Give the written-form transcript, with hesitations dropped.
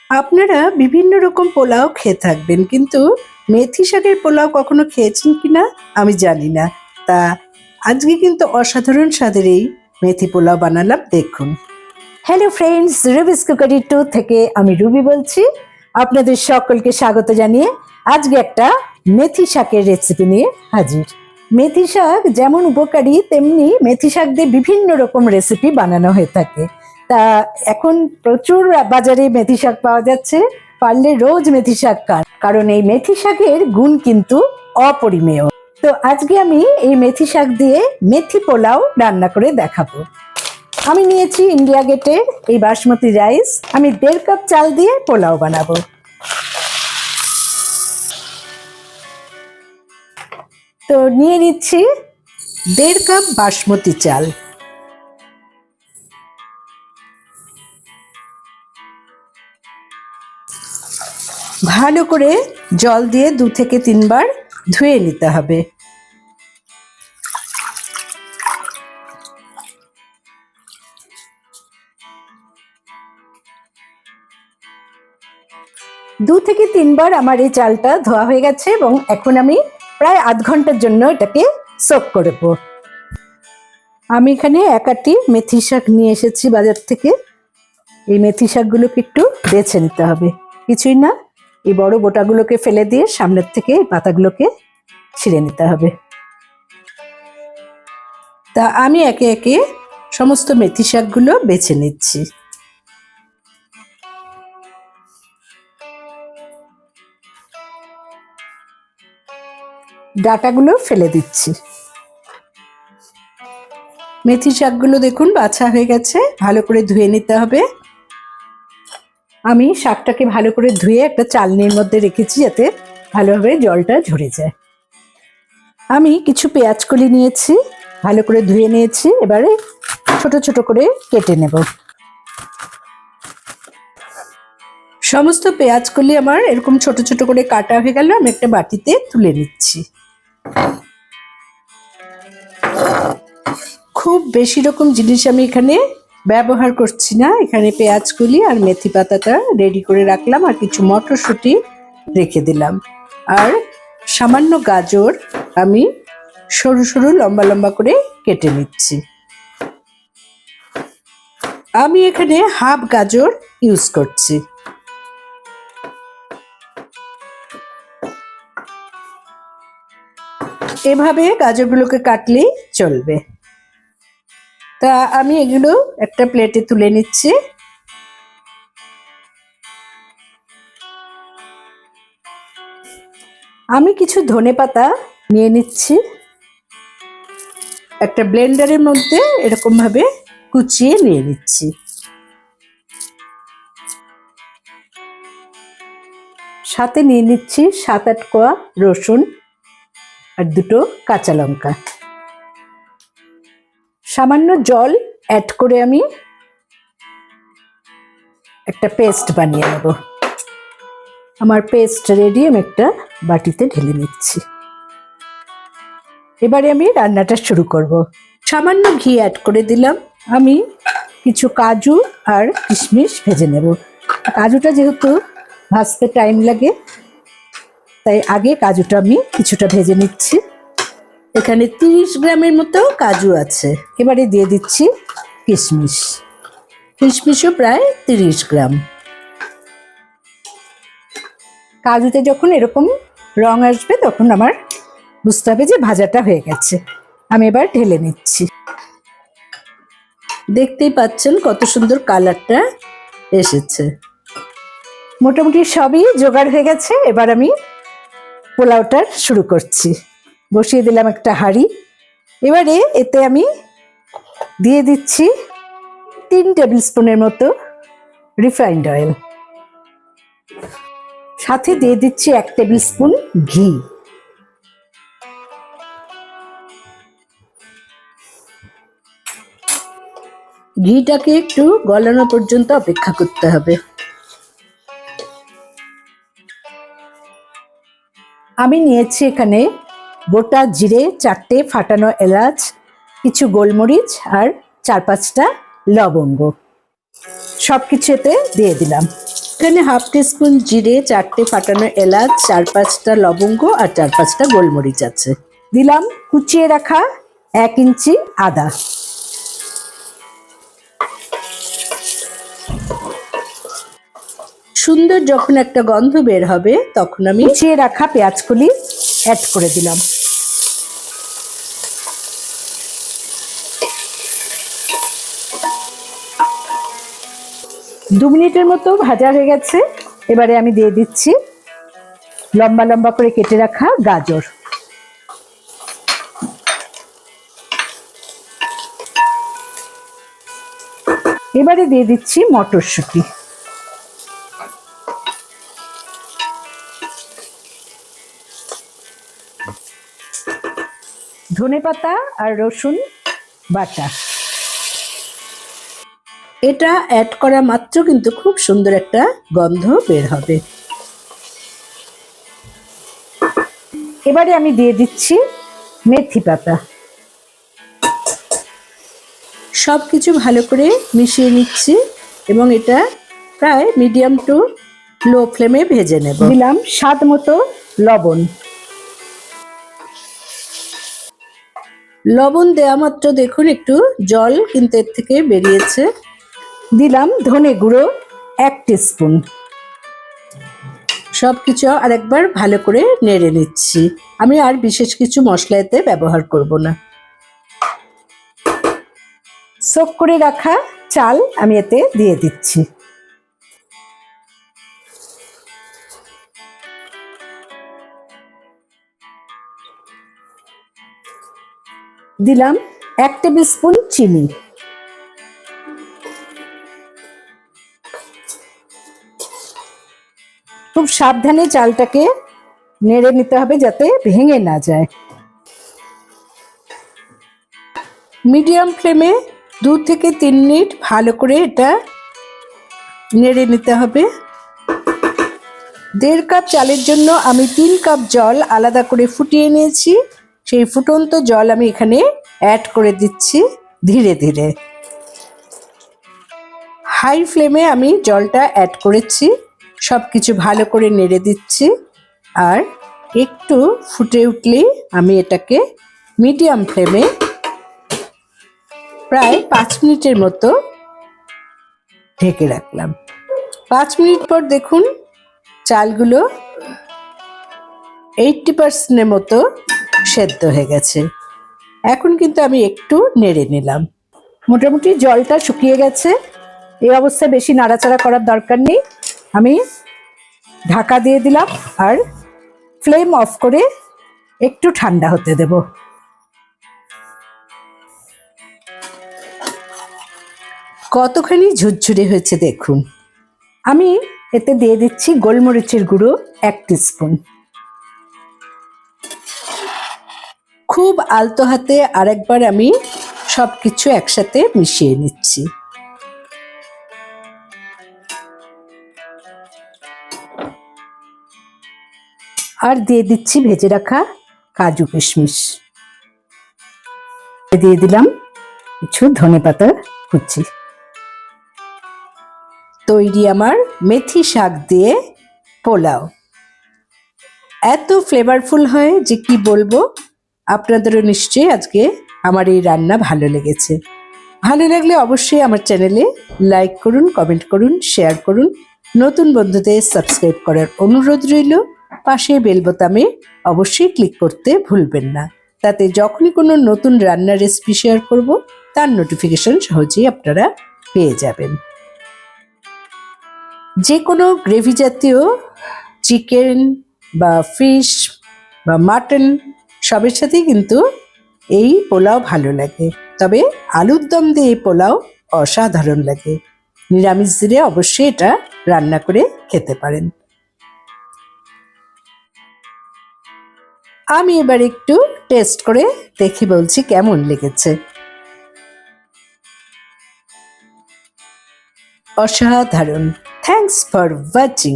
আপনারা বিভিন্ন রকম পোলাও খেয়ে থাকবেন, কিন্তু মেথি শাকের পোলাও কখনো খেয়েছেন কিনা আমি জানি না। তা আজকে কিন্তু অসাধারণ স্বাদের এই মেথি পোলাও বানালাম, দেখুন। হ্যালো ফ্রেন্ডস, রুবিস কুকারি 2 থেকে আমি রুবি বলছি। আপনাদের সকলকে স্বাগত জানিয়ে আজকে একটা মেথি শাকের রেসিপি নিয়ে হাজির। মেথি শাক যেমন উপকারী, তেমনি মেথি শাক দিয়ে বিভিন্ন রকম রেসিপি বানানো হয়ে থাকে। তা এখন প্রচুর বাজারে মেথি শাক পাওয়া যাচ্ছে, পারলে রোজ মেথি শাক খান, কারণ এই মেথি শাকের গুণ কিন্তু অপরিমেয়। তো আজকে আমি এই মেথি শাক দিয়ে মেথি পোলাও রান্না করে দেখাবো। আমি নিয়েছি ইন্ডিয়া গেটের এই বাসমতি রাইস। আমি 1.5 কাপ চাল দিয়ে পোলাও বানাবো। তো নিয়ে নিচ্ছি 1.5 কাপ বাসমতি চাল। ভালো করে জল দিয়ে 2 থেকে 3 বার ধুয়ে নিতে হবে। দু থেকে 3 বার আমার এই চালটা ধোয়া হয়ে গেছে এবং এখন আমি প্রায় আধ ঘন্টার জন্য এটাকে সোক করব। আমি এখানে 1 আঁটি মেথি শাক নিয়ে এসেছি বাজার থেকে। এই মেথি শাকগুলোকে একটু বেছে নিতে হবে, কিছুই না, এই বড় বোটাগুলোকে ফেলে দিয়ে সামনের থেকে এই পাতাগুলোকে ছিঁড়ে নিতে হবে। তা আমি একে একে সমস্ত মেথি শাকগুলো বেছে নিচ্ছি। ডাটাগুলো ফেলে দিচ্ছি। মেথি শাকগুলো দেখুন বাছা হয়ে গেছে, ভালো করে ধুয়ে নিতে হবে। আমি শাকটাকে ভালো করে ধুয়ে একটা চালনির মধ্যে রেখেছি যাতে ভালোভাবে জলটা ঝরে যায়। আমি কিছু পেঁয়াজ কলি নিয়েছি, ভালো করে ধুয়ে নিয়েছি, এবারে ছোট ছোট করে কেটে নেব। সমস্ত পেঁয়াজগুলি আমার এরকম ছোট ছোট করে কাটা হয়ে গেল, আমি একটা বাটিতে তুলে নিচ্ছি। খুব বেশি রকম জিনিস আমি এখানে ব্যবহার করছি না। এখানে পেঁয়াজগুলি আর মেথি পাতাটা রেডি করে রাখলাম, আর কিছু মটরশুঁটি রেখে দিলাম, আর সামান্য গাজর আমি সরু সরু লম্বা লম্বা করে কেটে নিচ্ছি। আমি এখানে হাফ গাজর ইউজ করছি। এভাবে গাজরগুলোকে কাটলেই চলবে। তা আমি এগুলো একটা প্লেটে তুলে নিচ্ছি। আমি কিছু ধনেপাতা নিয়ে নিচ্ছি, একটা ব্লেন্ডারের মধ্যে এরকম ভাবে কুচিয়ে নিয়ে নিচ্ছি। সাথে নিয়ে নিচ্ছি 7-8 কোয়া রসুন আর 2টো কাঁচা লঙ্কা। সামান্য জল অ্যাড করে আমি একটা পেস্ট বানিয়ে নেব। আমার পেস্ট রেডি, আমি একটা বাটিতে ঢেলে নিচ্ছি। এবারে আমি রান্নাটা শুরু করব। সামান্য ঘি অ্যাড করে দিলাম। আমি কিছু কাজু আর কিশমিশ ভেজে নেব। কাজুটা যেহেতু ভাজতে টাইম লাগে, তাই আগে কাজুটা আমি কিছুটা ভেজে নিচ্ছি। এখানে 30 গ্রামের মতো কাজু আছে। এবারে দিয়ে দিচ্ছি কিশমিশ। কিশমিশও প্রায় 30 গ্রাম। কাজুতে যখন এরকম রং আসবে তখন আমার বুঝতে হবে যে ভাজাটা হয়ে গেছে। আমি এবার ঢেলে নিচ্ছি। দেখতেই পাচ্ছেন কত সুন্দর কালারটা এসেছে। মোটামুটি সবই জোগাড় হয়ে গেছে। এবার আমি পোলাওটা শুরু করছি। বসিয়ে দিলাম একটা হাঁড়ি। এবারে এতে আমি দিয়ে দিচ্ছি 3 টেবিল স্পুনের মতো রিফাইন্ড অয়েল, সাথে দিয়ে দিচ্ছি 1 টেবিল স্পুন ঘি। ঘিটাকে একটু গলানো পর্যন্ত অপেক্ষা করতে হবে। আমি নিয়েছি এখানে গোটা জিরে, 4টে ফাটানো এলাচ, কিছু গোলমরিচ আর 4-5টা লবঙ্গ। সব কিছু এতে দিয়ে দিলাম। এখানে হাফ টিস্পুন জিরে, 4টে ফাটানো এলাচ, 4-5টা লবঙ্গ আর 4-5টা গোলমরিচ আছে। দিলাম কুচিয়ে রাখা 1 ইঞ্চি আদা। সুন্দর যখন একটা গন্ধ বের হবে তখন আমি কুচিয়ে রাখা পেঁয়াজকলি অ্যাড করে দিলাম। দু মিনিটের মতো ভাজা হয়ে গেছে। এবারে আমি দিয়ে দিচ্ছি লম্বা লম্বা করে কেটে রাখা গাজর। এবারে দিয়ে দিচ্ছি মটরশুঁটি। ধনেপাতা আর রসুন বাটা। এটা অ্যাড করা মাত্র কিন্তু খুব সুন্দর একটা গন্ধ বের হবে। এবারে আমি দিয়ে দিচ্ছি মেথি পাতা। সব কিছু ভালো করে মিশিয়ে নিচ্ছি এবং এটা প্রায় মিডিয়াম টু লো ফ্লেমে ভেজে নেব। দিলাম স্বাদ মতো লবণ। লবণ দেওয়া মাত্র দেখুন একটু জল কিন্তু এর থেকে বেরিয়েছে। দিলাম ধনে গুঁড়ো 1 টিস্পুন। সব কিছু আরেকবার ভালো করে নেড়ে নিচ্ছি। আমি আর বিশেষ কিছু মশলা এতে ব্যবহার করব না। সোক করে রাখা চাল আমি এতে দিয়ে দিচ্ছি। দিলাম 1 টেবিল স্পুন চিনি। খুব সাবধানে চালটাকে নেড়ে নিতে হবে যাতে ভেঙে না যায়। মিডিয়াম ফ্লেমে 2 থেকে 3 মিনিট ভালো করে এটা নেড়ে নিতে হবে। 1.5 কাপ চালের জন্য আমি 3 কাপ জল আলাদা করে ফুটিয়ে নিয়েছি। সেই ফুটন্ত জল আমি এখানে অ্যাড করে দিচ্ছি ধীরে ধীরে। হাই ফ্লেমে আমি জলটা অ্যাড করেছি। সব কিছু ভালো করে নেড়ে দিচ্ছি আর একটু ফুটে উঠলেই আমি এটাকে মিডিয়াম ফ্লেমে প্রায় 5 মিনিটের মতো ঢেকে রাখলাম। 5 মিনিট পর দেখুন চালগুলো 80% মতো সেদ্ধ হয়ে গেছে। এখন কিন্তু আমি একটু নেড়ে নিলাম। মোটামুটি জলটা শুকিয়ে গেছে। এই অবস্থায় বেশি নাড়াচাড়া করার দরকার নেই। আমি ঢাকা দিয়ে দিলাম আর ফ্লেম অফ করে একটু ঠান্ডা হতে দেব। কতখানি ঝুরঝুরে হয়েছে দেখুন। আমি এতে দিয়ে দিচ্ছি গোলমরিচের গুঁড়ো 1 টিস্পুন। খুব আলতো হাতে আরেকবার আমি সব কিছু একসাথে মিশিয়ে নিচ্ছি। আর দিয়ে দিচ্ছি ভেজে রাখা কাজু কিশমিশ। দিয়ে দিলাম কিছু ধনেপাতা কুচি। তৈরি আমার মেথি শাক দিয়ে পোলাও। এত ফ্লেভারফুল হয় যে কি বলবো। আপনাদেরও নিশ্চয়ই আজকে আমার এই রান্না ভালো লেগেছে। ভালো লাগলে অবশ্যই আমার চ্যানেলে লাইক করুন, কমেন্ট করুন, শেয়ার করুন। নতুন বন্ধুদের সাবস্ক্রাইব করার অনুরোধ রইল। পাশে বেল বোতামে অবশ্যই ক্লিক করতে ভুলবেন না। তাতে যখনই কোনো নতুন রান্নার রেসিপি শেয়ার করব তার নোটিফিকেশন সহজেই আপনারা পেয়ে যাবেন। যে কোনো গ্রেভি জাতীয় চিকেন বা ফিশ বা মাটন সবের সাথেই কিন্তু এই পোলাও ভালো লাগে। তবে আলুর দম দিয়ে এই পোলাও অসাধারণ লাগে। নিরামিষ দিনে অবশ্যই এটা রান্না করে খেতে পারেন। আমি এবার একটু টেস্ট করে দেখে বলছি কেমন লেগেছে। অসাধারণ। Thanks for watching.